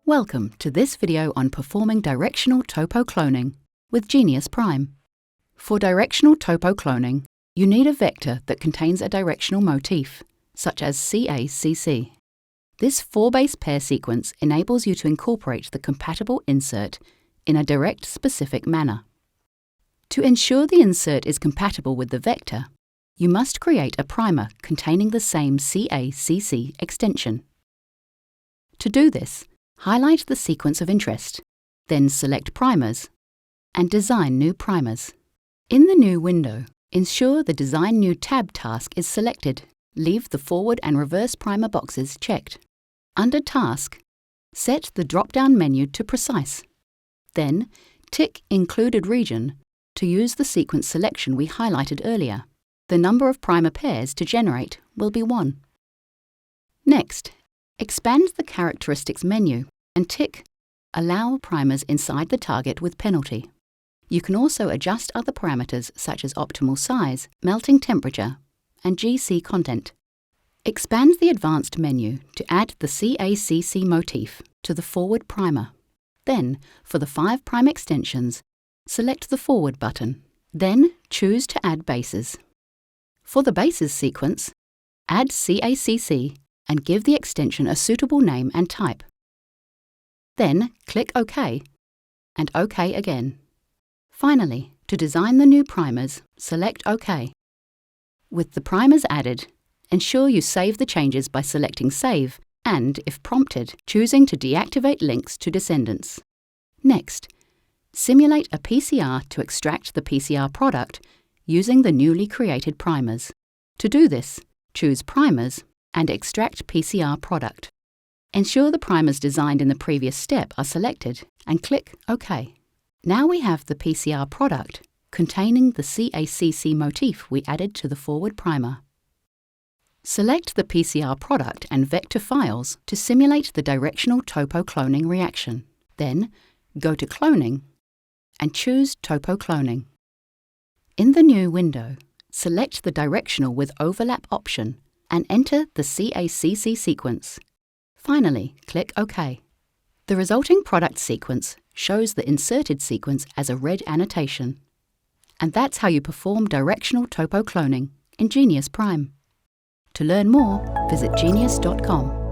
Welcome to this video on performing directional topo cloning with Geneious Prime. For directional topo cloning, you need a vector that contains a directional motif, such as CACC. This 4-base pair sequence enables you to incorporate the compatible insert in a direct specific manner. To ensure the insert is compatible with the vector, you must create a primer containing the same CACC extension. To do this, highlight the sequence of interest, then select Primers, and Design New Primers. In the New window, ensure the Design New tab task is selected. Leave the forward and reverse primer boxes checked. Under Task, set the drop-down menu to Precise. Then, tick Included Region to use the sequence selection we highlighted earlier. The number of primer pairs to generate will be 1. Next, expand the Characteristics menu and tick Allow primers inside the target with penalty. You can also adjust other parameters such as optimal size, melting temperature, and GC content. Expand the Advanced menu to add the CACC motif to the forward primer. Then, for the 5' extensions, select the Forward button. Then, choose to add bases. For the bases sequence, add CACC and give the extension a suitable name and type. Then, click OK, and OK again. Finally, to design the new primers, select OK. With the primers added, ensure you save the changes by selecting Save and, if prompted, choosing to deactivate links to descendants. Next, simulate a PCR to extract the PCR product using the newly created primers. To do this, choose Primers and Extract PCR Product. Ensure the primers designed in the previous step are selected and click OK. Now we have the PCR product containing the CACC motif we added to the forward primer. Select the PCR product and vector files to simulate the directional topo cloning reaction. Then, go to Cloning and choose Topo Cloning. In the New window, select the Directional with Overlap option and enter the CACC sequence. Finally, click OK. The resulting product sequence shows the inserted sequence as a red annotation. And that's how you perform directional topo cloning in Geneious Prime. To learn more, visit geneious.com.